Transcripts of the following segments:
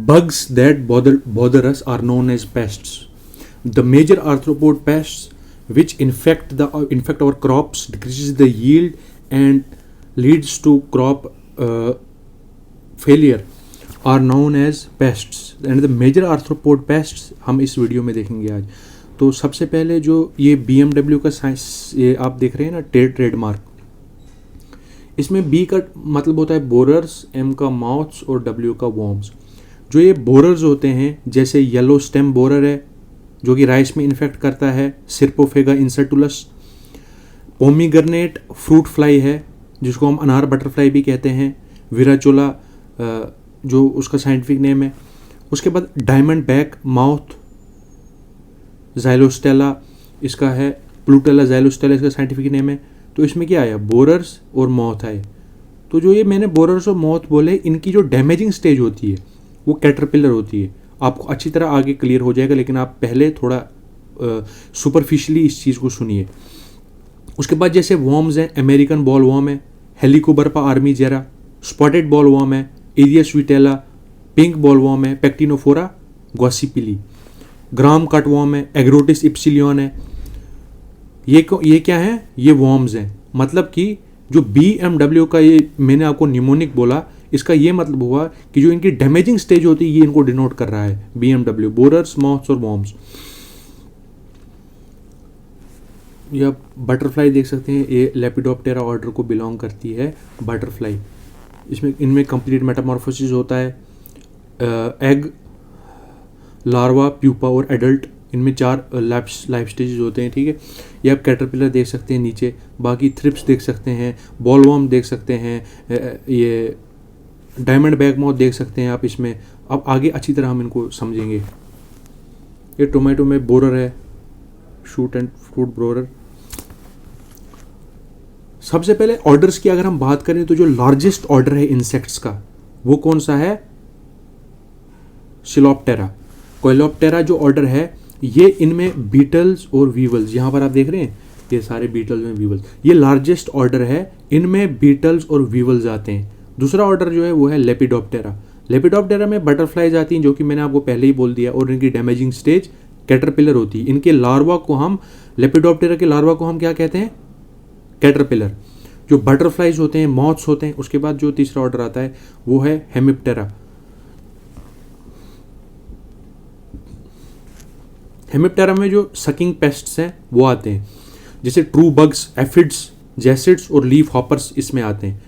Bugs that bother us are known as pests. The major arthropod pests which infect our crops, decreases the yield and leads to crop failure are known as pests. And the major arthropod pests हम इस video में देखेंगे आज. तो सबसे पहले जो ये BMW का साइंस ये आप देख रहे हैं ना ट्रेडमार्क, इसमें B का मतलब होता है बोरर्स, M का माउथ्स और W का वॉर्म्स. जो ये बोरर्स होते हैं जैसे येलो स्टेम बोरर है जो कि राइस में इन्फेक्ट करता है, सिरपोफेगा इंसर्टुलस. पोमीग्रेनेट फ्रूट फ्लाई है जिसको हम अनार बटरफ्लाई भी कहते हैं, विराचोला जो उसका साइंटिफिक नेम है. उसके बाद डायमंड बैक माउथ ज़ाइलोस्टेला इसका है, प्लूटेला ज़ाइलोस्टेला इसका साइंटिफिक नेम है. तो इसमें क्या आया, बोरर्स और मॉथ आए. तो जो ये मैंने बोरर्स और मॉथ बोले, इनकी जो डैमेजिंग स्टेज होती है वो कैटरपिलर होती है. आपको अच्छी तरह आगे क्लियर हो जाएगा, लेकिन आप पहले थोड़ा सुपरफिशियली इस चीज़ को सुनिए. उसके बाद जैसे वॉर्म्स हैं, अमेरिकन बॉल वॉर्म है, हेलिकोबर्पा आर्मीजेरा, स्पॉटेड बॉल वॉर्म है, एरिया स्वीटेला, पिंक बॉल वॉर्म है, पेक्टिनोफोरा गॉसिपिली, ग्राम कट वॉर्म है, एग्रोटिस इप्सिलियन है. ये क्या है, ये वॉर्म्स हैं. मतलब कि जो BMW का ये मैंने आपको निमोनिक बोला, इसका ये मतलब हुआ कि जो इनकी डैमेजिंग स्टेज होती है ये इनको डिनोट कर रहा है. BMW बोरर्स, मॉथ्स और वॉर्म्स. या बटरफ्लाई देख सकते हैं, ये लेपिडोप्टेरा ऑर्डर को बिलोंग करती है बटरफ्लाई. इनमें कंप्लीट मेटामॉर्फोसिस होता है. एग, लार्वा, प्यूपा और एडल्ट, इनमें 4 लाइफ स्टेजेस होते हैं. ठीक है, ये आप कैटरपिलर देख सकते हैं नीचे. बाकी थ्रिप्स देख सकते हैं, बॉलवॉर्म देख सकते हैं, ये डायमंड बैक माउथ देख सकते हैं आप इसमें. अब आगे अच्छी तरह हम इनको समझेंगे. ये टोमेटो में बोरर है, शूट एंड फ्रूट बोरर. सबसे पहले ऑर्डर्स की अगर हम बात करें तो जो लार्जेस्ट ऑर्डर है इंसेक्ट्स का वो कौन सा है, सिलोप्टेरा. कोइलोप्टेरा जो ऑर्डर है ये इनमें बीटल्स और वीवल्स, यहाँ पर आप देख रहे हैं ये सारे बीटल्स और वीवल्स, ये लार्जेस्ट ऑर्डर है. इनमें बीटल्स और वीवल्स आते हैं. दूसरा ऑर्डर जो है वो है लेपिडोप्टेरा. लेपिडोप्टेरा में बटरफ्लाइज आती हैं जो कि मैंने आपको पहले ही बोल दिया, और इनकी डैमेजिंग स्टेज कैटरपिलर होती है. इनके लार्वा को हम, लेपिडोप्टेरा के लार्वा को हम क्या कहते हैं, कैटरपिलर. जो बटरफ्लाइज होते हैं, मॉथ्स होते हैं. उसके बाद जो तीसरा ऑर्डर आता है वो है हेमिप्टेरा. हेमिप्टेरा में जो सकिंग पेस्ट्स हैं वो आते हैं, जैसे ट्रू बग्स, एफिड्स, जैसिड्स और लीफ हॉपर्स इसमें आते हैं.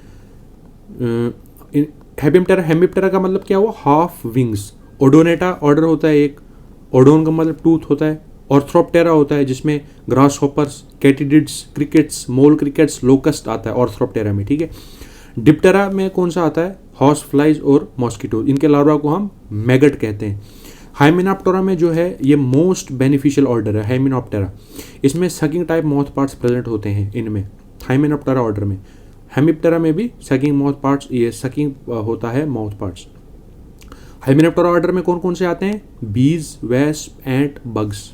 हेमिप्टेरा का मतलब क्या हुआ, हाफ विंग्स. ओडोनेटा ऑर्डर होता है एक, ओडोन का मतलब टूथ होता है. ऑर्थ्रोप्टेरा होता है जिसमें ग्रास हॉपर्स, कैटिडिड्स, क्रिकेट्स, मोल क्रिकेट्स, लोकस्ट आता है ऑर्थ्रोप्टेरा में. ठीक है, डिप्टेरा में कौन सा आता है, हॉर्स फ्लाइज और मॉस्किटो. इनके लार्वा को हम मैगट कहते हैं. हाइमेनॉप्टेरा में जो है ये मोस्ट बेनिफिशियल ऑर्डर है हाइमेनॉप्टेरा. इसमें sucking type mouth parts present होते हैं इनमें, हाइमेनॉप्टेरा ऑर्डर में. हेमिप्टेरा में भी सकिंग माउथ पार्ट्स, ये सकिंग होता है माउथ पार्ट्स. हाइमेनॉप्टेरा ऑर्डर में कौन कौन से आते हैं, बीज, वेस्प, एंट, बग्स.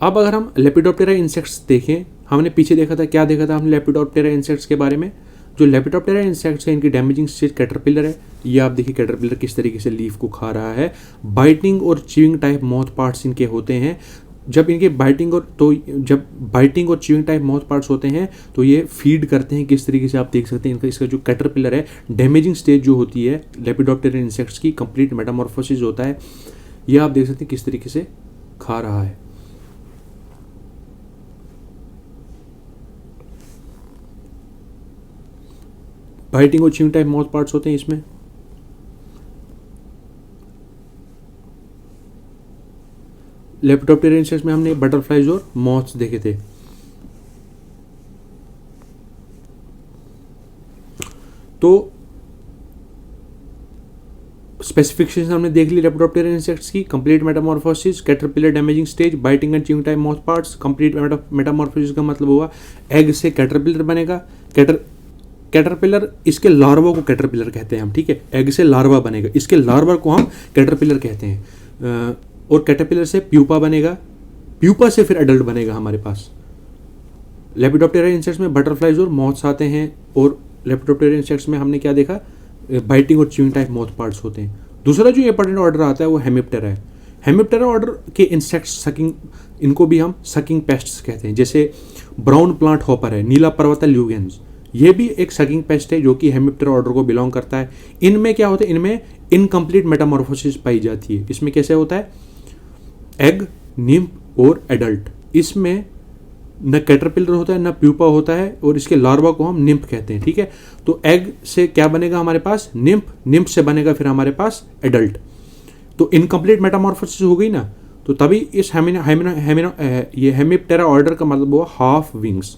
अब अगर हम लेपिडोप्टेरा इंसेक्ट्स देखें, हमने पीछे देखा था, क्या देखा था हमने लेपिडोप्टेरा इंसेक्ट्स के बारे में. जो लेपिडोप्टेरा इंसेक्ट्स है इनकी डैमेजिंग स्टेज कैटरपिलर है. ये आप देखिए कैटरपिलर किस तरीके से लीफ को खा रहा है. बाइटिंग और च्यूइंग टाइप माउथ पार्ट्स इनके होते हैं. जब इनके बाइटिंग और च्यूइंग टाइप माउथ पार्ट्स होते हैं तो ये फीड करते हैं किस तरीके से, आप देख सकते हैं. इसका जो कैटरपिलर है, डैमेजिंग स्टेज जो होती है लेपिडोप्टेरा इंसेक्ट्स की, कंप्लीट मेटामॉर्फोसिस होता है. ये आप देख सकते हैं किस तरीके से खा रहा है. बाइटिंग और च्यूइंग टाइप माउथ पार्ट्स होते हैं इसमें. लेपिडोप्टेरा इंसेक्ट्स में हमने बटरफ्लाइज और मॉथ्स देखे थे. तो स्पेसिफिकेशन हमने देख ली लेपिडोप्टेरा इंसेक्ट्स की, complete Metamorphosis, caterpillar damaging stage, biting and chewing type mouth parts. Complete Metamorphosis का मतलब हुआ एग से कैटरपिलर बनेगा. कैटरपिलर, इसके लार्वा को कैटरपिलर कहते हैं हम. ठीक है, एग से लार्वा बनेगा, इसके लार्वा को हम कैटरपिलर कहते हैं. और कैटरपिलर से प्यूपा बनेगा, प्यूपा से फिर एडल्ट बनेगा हमारे पास. लेपिडोप्टेरा इंसेक्ट्स में बटरफ्लाइज और मॉथ्स आते हैं. और लेपिडोप्टेरा इंसेक्ट्स में हमने क्या देखा, बाइटिंग और च्यूइंग टाइप माउथ पार्ट्स होते हैं। दूसरा जो इंपॉर्टेंट ऑर्डर आता है वो हेमिप्टेरा है। हेमिप्टेरा ऑर्डर के इंसेक्ट्स सकिंग, इनको भी हम सकिंग पेस्ट्स कहते हैं। जैसे ब्राउन प्लांट हॉपर है, नीला पर्वता ल्यूगेंस, ये भी एक सकिंग पेस्ट है जो कि हेमिप्टेरा ऑर्डर को बिलोंग करता है। इनमें क्या होता है, इनमें इनकम्प्लीट मेटामॉर्फोसिस पाई जाती है। इसमें कैसे होता है, एग, निम्फ और एडल्ट, इसमें न कैटरपिलर होता है न प्यूपा होता है, और इसके लार्वा को हम निम्फ कहते हैं। ठीक है, तो एग से क्या बनेगा हमारे पास, निम्फ, निम्फ से बनेगा फिर हमारे पास एडल्ट। तो इनकम्प्लीट मेटामॉर्फोसिस हो गई ना, तो तभी इस ये हेमिप्टेरा ऑर्डर का मतलब हुआ हाफ विंग्स।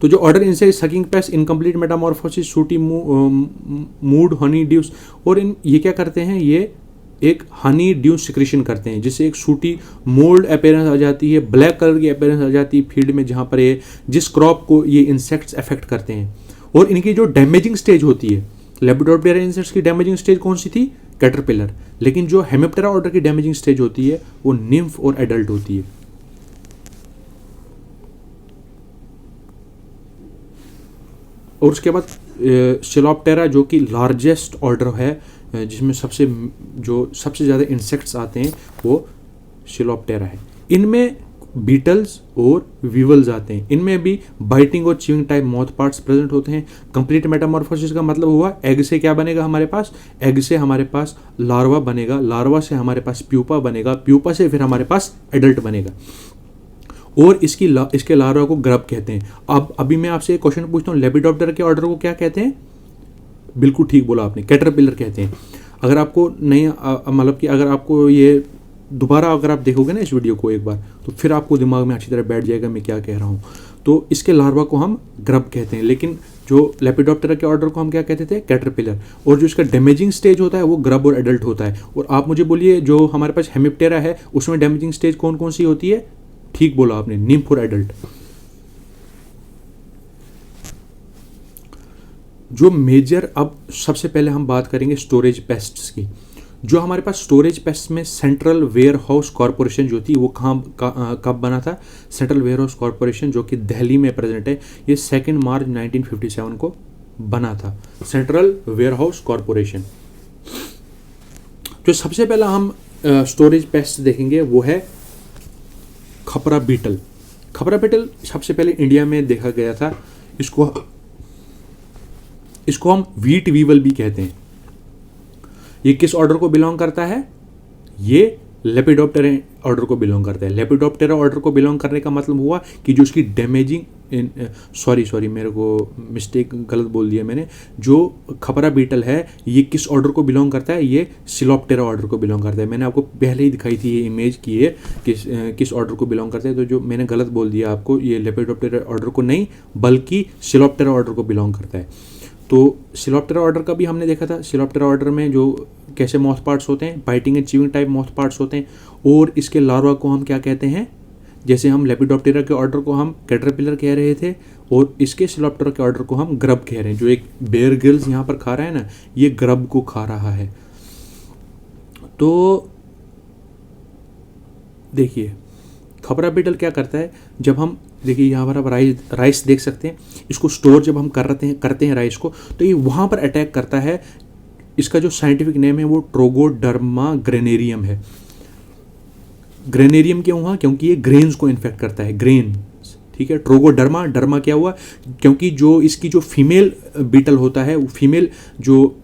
तो जो ऑर्डर इनसे सकिंग पेस्ट, इनकम्प्लीट मेटामॉर्फोसिस, सूटी मूड, हनी ड्यूस, और ये क्या करते हैं, ये एक हनी ड्यूस सिक्रेशन करते हैं, जिससे एक सूटी मोल्ड अपीयरेंस आ जाती है, ब्लैक कलर की अपीयरेंस आ जाती है फील्ड में जहाँ पर ये जिस क्रॉप को ये इंसेक्ट्स अफेक्ट करते हैं। और इनकी जो डैमेजिंग स्टेज होती है, लेपिडोप्टेरा इंसेक्ट्स की डैमेजिंग स्टेज कौन सी थी, कैटरपिलर, लेकिन जो हेमिप्टेरा ऑर्डर की डैमेजिंग स्टेज होती है वो निम्फ और एडल्ट होती है। और उसके बाद सिलोप्टेरा जो कि लार्जेस्ट ऑर्डर है, जिसमें सबसे ज़्यादा इंसेक्ट्स आते हैं, वो सिलोप्टेरा है। इनमें बीटल्स और वीवल्स आते हैं। इनमें भी बाइटिंग और chewing type mouth parts present होते हैं। कंप्लीट मेटामॉर्फोसिस का मतलब हुआ एग से क्या बनेगा हमारे पास, एग से हमारे पास लार्वा बनेगा, लार्वा से हमारे पास प्यूपा बनेगा, प्यूपा से फिर हमारे पास एडल्ट बनेगा, और इसके लार्वा को ग्रब कहते हैं। अब अभी मैं आपसे एक क्वेश्चन पूछता हूँ, लेपिडोप्टेरा के ऑर्डर को क्या कहते हैं, बिल्कुल ठीक बोला आपने, कैटरपिलर कहते हैं। अगर आपको नहीं मतलब कि अगर आपको ये दोबारा अगर आप देखोगे ना इस वीडियो को एक बार, तो फिर आपको दिमाग में अच्छी तरह बैठ जाएगा मैं क्या कह रहा हूँ। तो इसके लार्वा को हम ग्रब कहते हैं, लेकिन जो लेपिडोप्टेरा के ऑर्डर को हम क्या कहते थे, कैटरपिलर। और जो इसका डैमेजिंग स्टेज होता है वो ग्रब और एडल्ट होता है। और आप मुझे बोलिए जो हमारे पास हेमिप्टेरा है उसमें डैमेजिंग स्टेज कौन कौन सी होती है, ठीक बोला आपने, निम्फ और एडल्ट। जो मेजर, अब सबसे पहले हम बात करेंगे स्टोरेज पेस्ट्स की। जो हमारे पास स्टोरेज पेस्ट में सेंट्रल वेयर हाउस कॉरपोरेशन जो थी वो कब बना था, सेंट्रल वेयर हाउस कॉरपोरेशन जो कि दिल्ली में प्रेजेंट है, ये 2 मार्च 1957 को बना था, सेंट्रल वेयर हाउस कॉरपोरेशन। जो सबसे पहला हम स्टोरेज पेस्ट देखेंगे वो है खपरा बीटल। खपरा बीटल सबसे पहले इंडिया में देखा गया था। इसको हम व्हीट वीवल भी कहते हैं। ये किस ऑर्डर को बिलोंग करता है, ये लेपिडोप्टेरा ऑर्डर को बिलोंग करता है। लेपिडोप्टेरा ऑर्डर को बिलोंग करने का मतलब हुआ कि जो उसकी डैमेजिंग, सॉरी मेरे को मिस्टेक, गलत बोल दिया मैंने। जो खपरा बीटल है ये किस ऑर्डर को बिलोंग करता है, ये सिलोप्टेरा ऑर्डर को बिलोंग करता है। मैंने आपको पहले ही दिखाई थी ये इमेज की है किस ऑर्डर को बिलोंग करता है। तो जो मैंने गलत बोल दिया आपको, ये लेपिडोप्टेरा ऑर्डर को नहीं बल्कि सिलोप्टेरा ऑर्डर को बिलोंग करता है। तो सिलोप्टेरा ऑर्डर का भी हमने देखा था। सिलोप्टेरा ऑर्डर में जो कैसे माउथ पार्ट्स होते हैं, biting and chewing type mouth parts होते हैं। और इसके लार्वा को हम क्या कहते हैं, जैसे हम लेपिडोप्टेरा के ऑर्डर को हम कैटरपिलर कह रहे थे, और इसके सिलोप्टेरा के ऑर्डर को हम ग्रब कह रहे हैं। जो एक बेयर ग्रिल्स यहाँ पर खा रहा है ना, ये ग्रब को खा रहा है। तो देखिए खपरा बीटल क्या करता है, जब हम देखिए यहाँ पर आप राइस देख सकते हैं, इसको स्टोर जब हम करते हैं राइस को, तो ये वहाँ पर अटैक करता है। इसका जो साइंटिफिक नेम है वो ट्रोगोडर्मा ग्रेनेरियम है। ग्रेनेरियम क्यों हुआ, क्योंकि ये ग्रेन्स को इन्फेक्ट करता है, ग्रेन, ठीक है। ट्रोगोडर्मा, डर्मा क्या हुआ, क्योंकि जो इसकी जो फीमेल बीटल होता है, वो फीमेल जो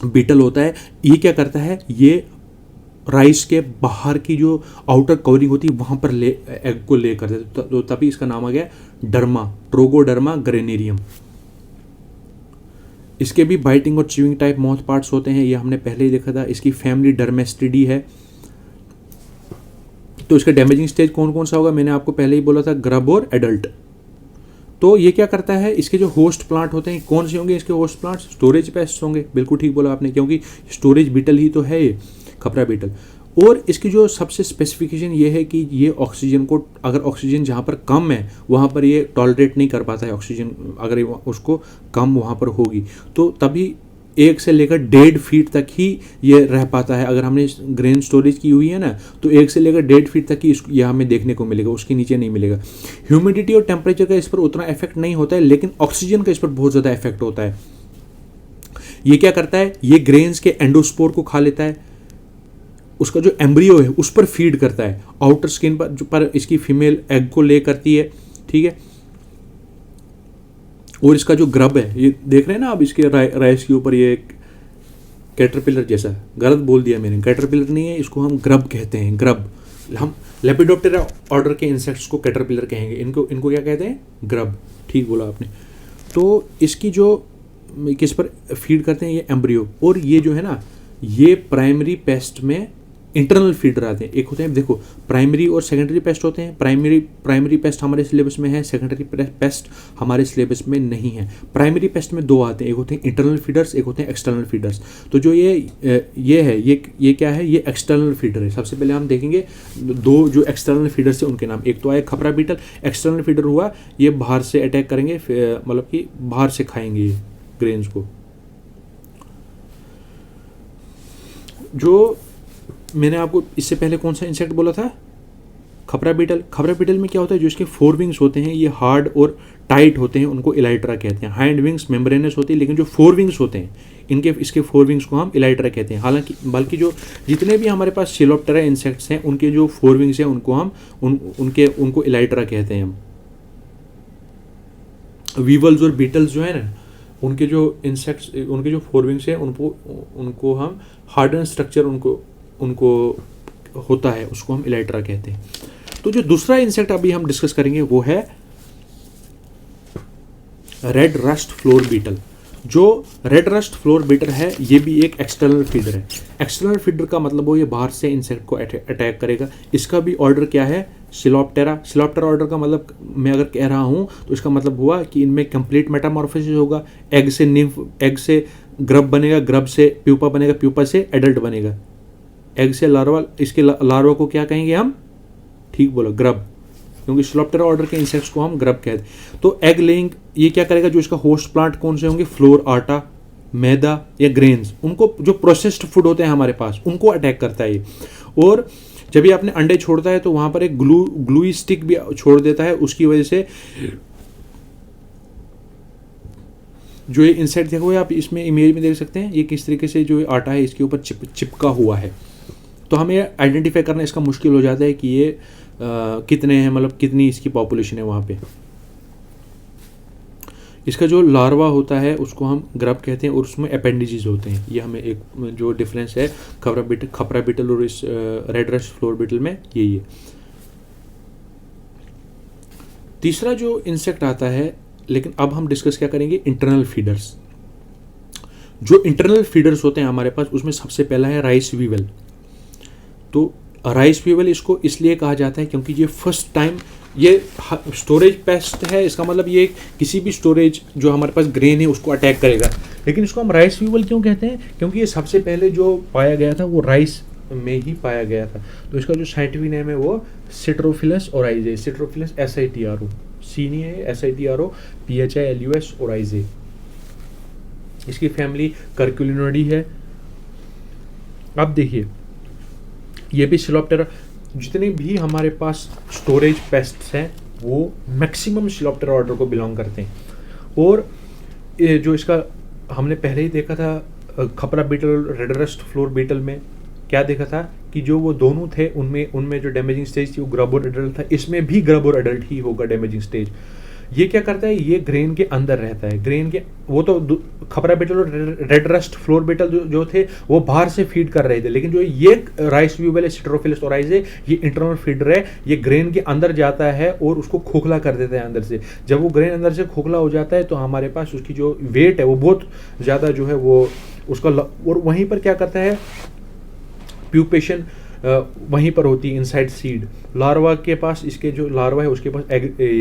बीटल होता है, ये क्या करता है, ये राइस के बाहर की जो आउटर कवरिंग होती है वहाँ पर एग को ले करते, तो तभी इसका नाम आ गया डर्मा, ट्रोगोडर्मा ग्रेनेरियम। इसके भी बाइटिंग और च्यूइंग टाइप माउथ पार्ट्स होते हैं, ये हमने पहले ही देखा था। इसकी फैमिली डर्मेस्टिडी है। तो इसका डैमेजिंग स्टेज कौन कौन सा होगा, मैंने आपको पहले ही बोला था, ग्रब और एडल्ट। तो ये क्या करता है, इसके जो होस्ट प्लांट होते हैं कौन से होंगे, इसके होस्ट प्लांट स्टोरेज पेस्ट होंगे, बिल्कुल ठीक बोला आपने, क्योंकि स्टोरेज बीटल ही तो है ये खपरा बीटल। और इसकी जो सबसे स्पेसिफिकेशन ये है कि ये ऑक्सीजन को, अगर ऑक्सीजन जहाँ पर कम है वहाँ पर ये टॉलरेट नहीं कर पाता है ऑक्सीजन, अगर उसको कम वहाँ पर होगी तो तभी 1 से लेकर 1.5 फीट तक ही ये रह पाता है। अगर हमने ग्रेन स्टोरेज की हुई है ना, तो 1 से लेकर 1.5 फीट तक ही यह हमें देखने को मिलेगा, उसके नीचे नहीं मिलेगा। ह्यूमिडिटी और टेम्परेचर का इस पर उतना इफेक्ट नहीं होता है, लेकिन ऑक्सीजन का इस पर बहुत ज़्यादा इफेक्ट होता है। ये क्या करता है, ये ग्रेन्स के एंडोस्पोर को खा लेता है, उसका जो एम्ब्रियो है उस पर फीड करता है, आउटर स्किन पर जो पर इसकी फीमेल एग को ले करती है, ठीक है। और इसका जो ग्रब है, ये देख रहे हैं ना आप इसके राइस के ऊपर ये कैटरपिलर जैसा, गलत बोल दिया मैंने, कैटरपिलर नहीं है, इसको हम ग्रब कहते हैं, ग्रब। हम लेपिडोप्टेरा ऑर्डर के इंसेक्ट्स को कैटरपिलर कहेंगे, इनको क्या कहते हैं, ग्रब, ठीक बोला आपने। तो इसकी जो किस पर फीड करते हैं, ये एम्ब्रियो, और ये जो है ना, ये प्राइमरी पेस्ट में इंटरनल फीडर आते हैं। एक होते हैं, देखो प्राइमरी और सेकेंडरी पेस्ट होते हैं। प्राइमरी पेस्ट हमारे सिलेबस में है, सेकेंडरी पेस्ट हमारे सिलेबस में नहीं है। प्राइमरी पेस्ट में दो आते हैं, एक होते हैं इंटरनल फीडर्स, एक होते हैं एक्सटर्नल फीडर्स। तो जो ये है, ये क्या है, ये एक्सटर्नल फीडर है। सबसे पहले हम देखेंगे दो जो एक्सटर्नल फीडर्स है उनके नाम। एक तो आया खपरा बीटल, एक्सटर्नल फीडर हुआ, ये बाहर से अटैक करेंगे, मतलब कि बाहर से खाएंगे ये ग्रेन्स को। जो मैंने आपको इससे पहले कौन सा इंसेक्ट बोला था, खपरा बीटल। खपरा बीटल में क्या होता है, जो इसके फोर विंग्स होते हैं ये हार्ड और टाइट होते हैं, उनको इलाइट्रा कहते हैं। हाइंड विंग्स मेम्ब्रेनस होती है, लेकिन जो फोर विंग्स होते हैं इसके फोर विंग्स को हम इलाइट्रा कहते हैं। हालांकि बल्कि जो जितने भी हमारे पास सिलोप्टेरा इंसेक्ट्स हैं उनके जो फोर विंग्स हैं उनको हम उनको इलाइट्रा कहते हैं हम। वीवल्स और बीटल्स जो है ना, उनके जो इंसेक्ट्स, उनके जो फोर विंग्स हैं उनको हम हार्डन स्ट्रक्चर उनको होता है, उसको हम इलाइट्रा कहते हैं। तो जो दूसरा इंसेक्ट अभी हम डिस्कस करेंगे वो है रेड रस्ट फ्लोर बीटल। जो रेड रस्ट फ्लोर बीटल है ये भी एक एक्सटर्नल फीडर है। एक्सटर्नल फीडर का मतलब वो ये बाहर से इंसेक्ट को अटैक करेगा। इसका भी ऑर्डर क्या है, सिलोप्टेरा। सिलोप्टेरा ऑर्डर का मतलब मैं अगर कह रहा हूँ तो इसका मतलब हुआ कि इनमें कंप्लीट मेटामॉर्फोसिस होगा। एग से निम्फ, एग से ग्रब बनेगा, ग्रब से प्यूपा बनेगा, प्यूपा से एडल्ट बनेगा। एग से लार्वा, इसके लार्वा को क्या कहेंगे हम, ठीक बोलो, ग्रब, क्योंकि सिलोप्टेरा ऑर्डर के इंसेक्ट्स को हम ग्रब कहते हैं। तो एग लेइंग ये क्या करेगा, जो इसका होस्ट प्लांट कौन से होंगे, फ्लोर, आटा, मैदा या ग्रेन्स, उनको जो प्रोसेस्ड फूड होते हैं हमारे पास उनको अटैक करता है ये। और जब ये अपने अंडे छोड़ता है तो वहां पर एक ग्लूई स्टिक भी छोड़ देता है, उसकी वजह से जो ये इंसेक्ट देखो, आप इसमें इमेज में देख सकते हैं ये किस तरीके से जो आटा है इसके ऊपर चिपका हुआ है। तो हमें आइडेंटिफाई करना इसका मुश्किल हो जाता है कि ये कितने हैं, मतलब कितनी इसकी पॉपुलेशन है वहाँ पे। इसका जो लार्वा होता है उसको हम ग्रब कहते हैं और उसमें अपेंडिजेस होते हैं। ये हमें एक जो डिफरेंस है खपरा बीटल और इस रेड रस्ट फ्लोर बीटल में यही है। तीसरा जो इंसेक्ट आता है, लेकिन अब हम डिस्कस क्या करेंगे, इंटरनल फीडर्स। जो इंटरनल फीडर्स होते हैं हमारे पास उसमें सबसे पहला है राइस वीवल। तो राइस वीवल इसको इसलिए कहा जाता है क्योंकि ये फर्स्ट टाइम ये स्टोरेज पेस्ट है। इसका मतलब ये किसी भी स्टोरेज जो हमारे पास ग्रेन है उसको अटैक करेगा। लेकिन इसको हम राइस वीवल क्यों कहते हैं, क्योंकि ये सबसे पहले जो पाया गया था वो राइस में ही पाया गया था। तो इसका जो साइंटिफिक नेम है वो सिट्रोफिलस ओराइजे। सिट्रोफिलस SITRO, सी नहीं है, SITRO PHILUS ओराइजे। इसकी फैमिली कर्क्यूलिनोडी है। अब देखिए ये भी सिलोप्टेरा, जितने भी हमारे पास स्टोरेज पेस्ट्स हैं वो मैक्सिमम सिलोप्टेरा ऑर्डर को बिलोंग करते हैं। और जो इसका हमने पहले ही देखा था khapra beetle, red rust flour beetle में क्या देखा था कि जो वो दोनों थे उनमें जो डैमेजिंग स्टेज थी वो ग्रब और एडल्ट था। इसमें भी ग्रब और एडल्ट ही होगा डैमेजिंग स्टेज। ये क्या करता है, ये ग्रेन के अंदर रहता है। ग्रेन के वो तो खपरा बीटल और रेड रस्ट फ्लोर बीटल जो थे वो बाहर से फीड कर रहे थे, लेकिन जो ये राइस वीवल है सिट्रोफिलस ओराइजे, ये इंटरनल फीडर है। ये ग्रेन के अंदर जाता है और उसको खोखला कर देता है अंदर से। जब वो ग्रेन अंदर से खोखला हो जाता है तो हमारे पास उसकी जो वेट है वो बहुत ज़्यादा जो है वो उसका, और वहीं पर क्या करता है, प्यूपेशन वहीं पर होती है इनसाइड सीड। लार्वा के पास, इसके जो लार्वा है उसके पास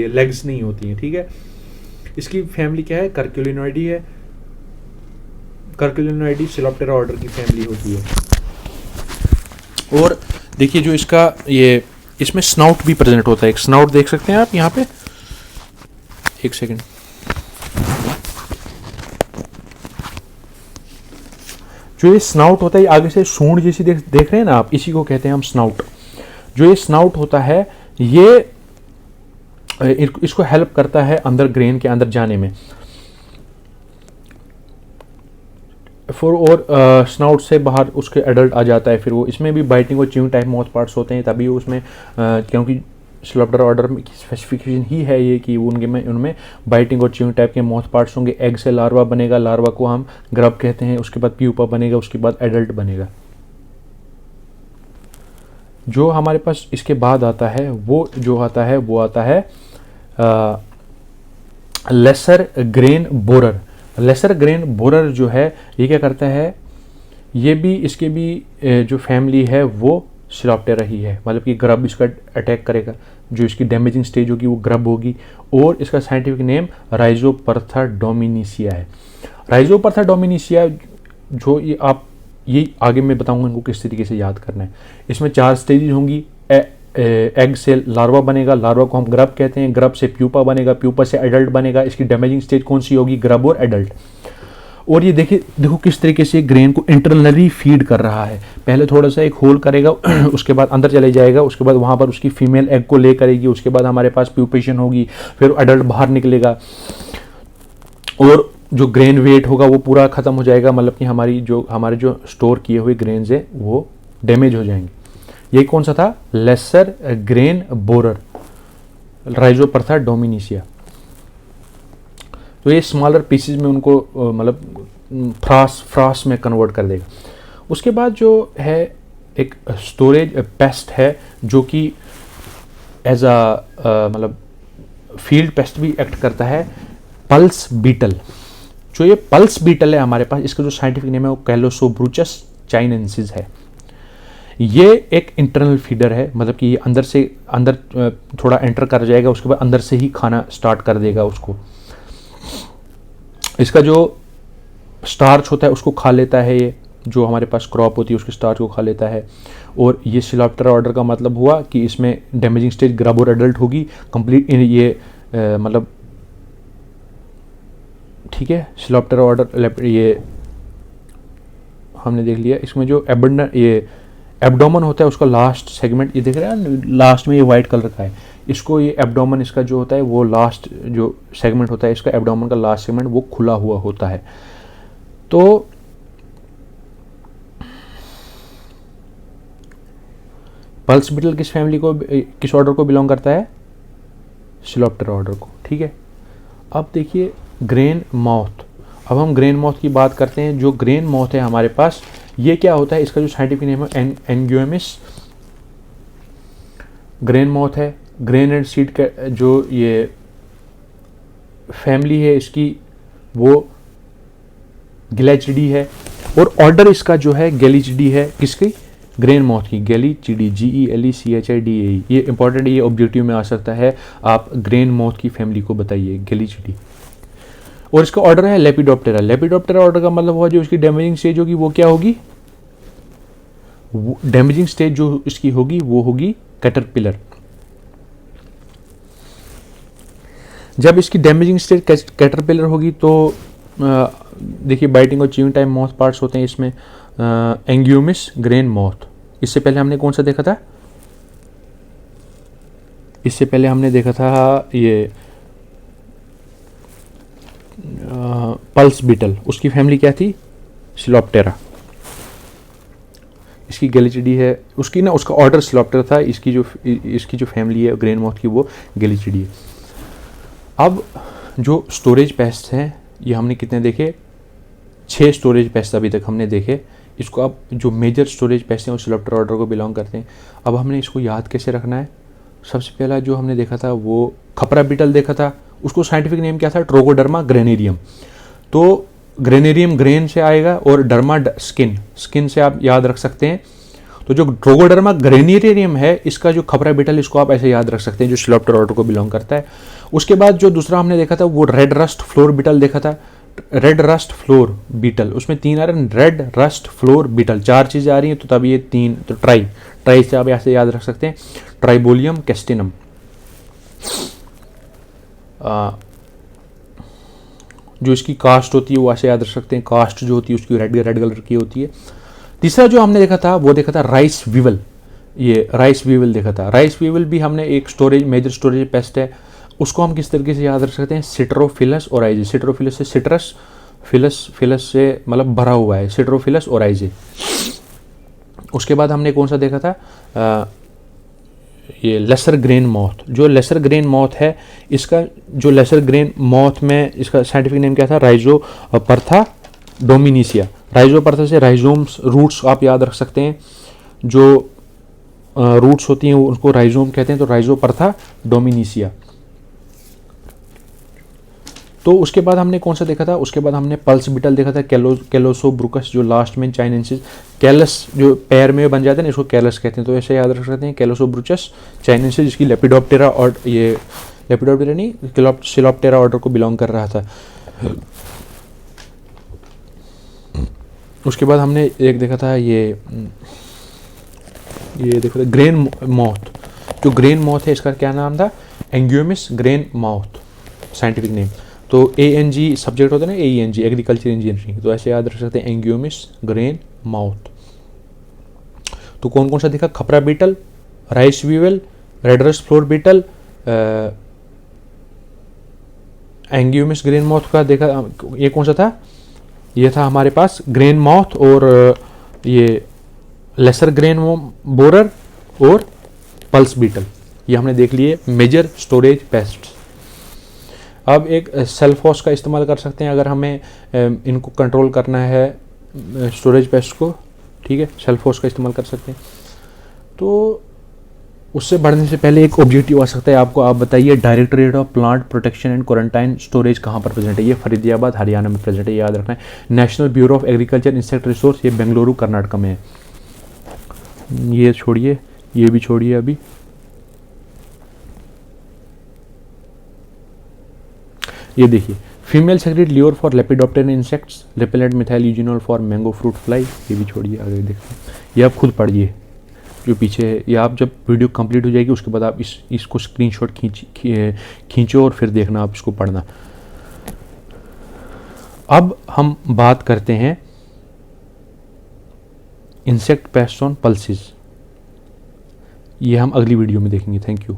लेग्स नहीं होती हैं, ठीक है। इसकी फैमिली क्या है, कर्क्यूलिनोइडी है। कर्क्यूलिनोइडी सिलोप्टेरा ऑर्डर की फैमिली होती है। और देखिए जो इसका ये इसमें स्नाउट भी प्रेजेंट होता है। एक स्नाउट देख सकते हैं आप यहाँ पे, एक सेकेंड, जो ये स्नाउट होता है आगे से सूंड जैसी देख रहे हैं ना आप, इसी को कहते हैं हम स्नाउट। जो ये स्नाउट होता है ये इसको हेल्प करता है अंदर ग्रेन के अंदर जाने में। फिर और स्नाउट से बाहर उसके एडल्ट आ जाता है। फिर वो इसमें भी बाइटिंग और च्यूइंग टाइप माउथ पार्ट्स होते हैं, तभी उसमें क्योंकि सिलोप्टेरा ऑर्डर में की स्पेसिफिकेशन ही है ये कि उनमें बाइटिंग और च्यूइंग टाइप के माउथ पार्ट्स होंगे। एग से लार्वा बनेगा, लार्वा को हम ग्रब कहते हैं, उसके बाद प्यूपा बनेगा, उसके बाद एडल्ट बनेगा। जो हमारे पास इसके बाद आता है वो आता है lesser grain borer. Lesser grain borer जो है ये क्या करता है, ये भी इसके भी जो फैमिली है वो सिलोप्टेरा ही है, मतलब कि ग्रब इसका अटैक करेगा। जो इसकी डैमेजिंग स्टेज होगी वो ग्रब होगी, और इसका साइंटिफिक नेम राइजोपरथा डोमिनिसिया है। राइजोपरथा डोमिनिसिया जो ये आगे मैं बताऊंगा इनको किस तरीके से याद करना है। इसमें 4 स्टेजेस होंगी। एग से लार्वा बनेगा, लार्वा को हम ग्रब कहते हैं, ग्रब से प्यूपा बनेगा, प्यूपा से एडल्ट बनेगा। इसकी डैमेजिंग स्टेज कौन सी होगी, ग्रब और एडल्ट। और ये देखो किस तरीके से ग्रेन को इंटरनली फीड कर रहा है। पहले थोड़ा सा एक होल करेगा, उसके बाद अंदर चले जाएगा, उसके बाद वहाँ पर उसकी फीमेल एग को ले करेगी, उसके बाद हमारे पास प्यूपेशन होगी, फिर एडल्ट बाहर निकलेगा और जो ग्रेन वेट होगा वो पूरा ख़त्म हो जाएगा, मतलब कि हमारे जो स्टोर किए हुए ग्रेन्स हैं वो डैमेज हो जाएंगे। ये कौन सा था, लेसर ग्रेन बोरर, राइजोपरथा डोमिनिसिया। तो ये स्मॉलर पीसेज में उनको मतलब फ्रास में कन्वर्ट कर देगा। उसके बाद जो है एक स्टोरेज पेस्ट है जो कि एज मतलब फील्ड पेस्ट भी एक्ट करता है, पल्स बीटल। जो ये पल्स बीटल है हमारे पास, इसका जो साइंटिफिक नेम है वो कैलोसोब्रूचस चाइनेंसिस है। ये एक इंटरनल फीडर है, मतलब कि ये अंदर थोड़ा एंटर कर जाएगा, उसके बाद अंदर से ही खाना स्टार्ट कर देगा उसको। इसका जो स्टार्च होता है उसको खा लेता है, ये जो हमारे पास क्रॉप होती है उसके स्टार्च को खा लेता है। और ये सिलोप्टेरा ऑर्डर का मतलब हुआ कि इसमें डैमेजिंग स्टेज ग्रब और एडल्ट होगी कंप्लीट। ये मतलब ठीक है, सिलोप्टेरा ऑर्डर ये हमने देख लिया। इसमें जो एब्डोमन होता है उसका लास्ट सेगमेंट, ये देख रहे हैं लास्ट में ये वाइट कलर का है, इसको ये एब्डोमन इसका जो होता है वो लास्ट जो सेगमेंट होता है इसका एब्डोमन का लास्ट सेगमेंट वो खुला हुआ होता है। तो पल्स बीटल किस फैमिली को, किस ऑर्डर को बिलोंग करता है, सिलोप्टेरा ऑर्डर को। ठीक है, अब देखिए ग्रेन माउथ। अब हम ग्रेन माउथ की बात करते हैं। जो ग्रेन माउथ है हमारे पास, ये क्या होता है, इसका जो साइंटिफिक नेम है एंग्योमिस ग्रेन माउथ है। ग्रेन एंड सीड का जो ये फैमिली है इसकी वो गिलेचिडी है, और ऑर्डर इसका जो है गैलीचिडी है। किसकी, ग्रेन माउथ की, गैलीचिडी, GELECHIDAE। ये इंपॉर्टेंट, ये ऑब्जेक्टिव में आ सकता है, आप ग्रेन माउथ की फैमिली को बताइए, गैलीचिडी। और इसका ऑर्डर है लेपिडोप्टेरा। लेपिडोप्टेरा ऑर्डर का मतलब हुआ जो इसकी डैमेजिंग स्टेज होगी वो क्या होगी, डैमेजिंग स्टेज जो इसकी होगी वो होगी कैटरपिलर। जब इसकी डैमेजिंग स्टेज कैटरपिलर होगी तो देखिए बाइटिंग और च्यूइंग टाइप माउथ पार्ट्स होते हैं इसमें। एंग्योमिस ग्रेन माउथ, इससे पहले हमने कौन सा देखा था, इससे पहले हमने देखा था ये पल्स बीटल, उसकी फैमिली क्या थी, सिलोप्टेरा। इसकी गैलीचिडी है, उसका ऑर्डर सिलोप्टेरा था, इसकी जो फैमिली है ग्रेन माउथ की वो गैलीचिडी है। अब जो स्टोरेज पेस्ट हैं ये हमने कितने देखे, 6 स्टोरेज पेस्ट अभी तक हमने देखे। इसको अब जो मेजर स्टोरेज पेस्ट हैं वो सिलोप्टेरा ऑर्डर को बिलोंग करते हैं। अब हमने इसको याद कैसे रखना है, सबसे पहला जो हमने देखा था वो खपरा बीटल देखा था, उसको साइंटिफिक नेम क्या था, ट्रोगोडर्मा ग्रेनेरियम। तो ग्रेनेरियम ग्रेन से आएगा और डर्मा स्किन से आप याद रख सकते हैं। तो जो ट्रोगोडर्मा ग्रेनेरियम है इसका जो खपरा बीटल, इसको आप ऐसे याद रख सकते हैं जो सिलोप्टेरा ऑर्डर को बिलोंग करता है। उसके बाद जो दूसरा हमने देखा था वो रेड रस्ट फ्लोर बीटल देखा था, रेड रस्ट फ्लोर बीटल। उसमें 3 आ रहे हैं, रेड रस्ट फ्लोर बीटल, 4 चीज़ें आ रही हैं तो तब ये 3, तो ट्राई से आप ऐसे याद रख सकते हैं, ट्राइबोलियम कैस्टिनम। जो इसकी कास्ट होती है वो ऐसे याद रख सकते हैं, कास्ट जो होती है उसकी रेड कलर की होती है। तीसरा जो हमने देखा था वो देखा था राइस वीवल, ये राइस वीवल देखा था। राइस वीवल भी हमने एक मेजर स्टोरेज पेस्ट है, उसको हम किस तरीके से याद रख सकते हैं, सिट्रोफिलस ओराइजिस। सिट्रोफिलस से सिट्रस, फिलस से मतलब भरा हुआ है, सिट्रोफिलस ओराइजे। उसके बाद हमने कौन सा देखा था, ये लेसर ग्रेन मॉथ। जो लेसर ग्रेन मॉथ है, इसका जो लेसर ग्रेन मॉथ में इसका साइंटिफिक नेम क्या था, राइजोपरथा डोमिनिसिया। राइजोपरथा से राइजोम्स, रूट्स आप याद रख सकते हैं, जो रूट्स होती हैं उनको राइजोम कहते हैं, तो राइजोपरथा डोमिनिसिया। तो उसके बाद हमने कौन सा देखा था, उसके बाद हमने पल्स बीटल देखा था, कैलोसोब्रुकस, जो लास्ट में चाइनेंसिस, कैलस जो पैर में बन जाते हैं ना, इसको कैलस कहते हैं, तो ऐसे याद रख सकते हैं, कैलोसोब्रुचस चाइनेंसिस, जिसकी लेपिडोप्टेरा और ये लेपिडोप्टेरा नहीं सिलोप्टेरा ऑर्डर को बिलोंग कर रहा था। उसके बाद हमने एक देखा था ये देखा था ग्रेन मॉथ। जो ग्रेन मॉथ है इसका क्या नाम था, एंग्यूमिस ग्रेन मॉथ साइंटिफिक नेम। तो ANG सब्जेक्ट होता है ना, AENG एग्रीकल्चर इंजीनियरिंग, तो ऐसे याद रख सकते हैं, एंग्यूमिस ग्रेन माउथ। तो कौन कौन सा देखा, khapra beetle, rice weevil, red rust flour beetle, Angoumois grain moth का देखा, ये कौन सा था, ये था हमारे पास ग्रेन माउथ, और ये लेसर ग्रेन बोरर और पल्स बीटल, ये हमने देख लिए मेजर स्टोरेज पेस्ट्स। अब एक सेल्फॉस का इस्तेमाल कर सकते हैं अगर हमें इनको कंट्रोल करना है, स्टोरेज पेस्ट को, ठीक है, सेल्फॉस का इस्तेमाल कर सकते हैं। तो उससे बढ़ने से पहले एक ऑब्जेक्टिव आ सकता है आपको, आप बताइए directorate of plant protection and quarantine storage कहाँ पर प्रेजेंट है। ये फरीदियाबाद हरियाणा में प्रेजेंट है, याद रखना है। National bureau of agriculture insect resource, ये बेंगलुरु कर्नाटक में है। ये छोड़िए, ये भी छोड़िए अभी। ये देखिए, female secret lure for lepidoptera insects, repellent methyl eugenol for mango fruit fly. ये भी छोड़िए, आगे देखते हैं, ये आप खुद पढ़िए जो पीछे है। ये आप जब वीडियो कंप्लीट हो जाएगी उसके बाद आप इसको स्क्रीनशॉट खींचो और फिर देखना, आप इसको पढ़ना। अब हम बात करते हैं इंसेक्ट पेस्ट ऑन पल्सेस, ये हम अगली वीडियो में देखेंगे। Thank you.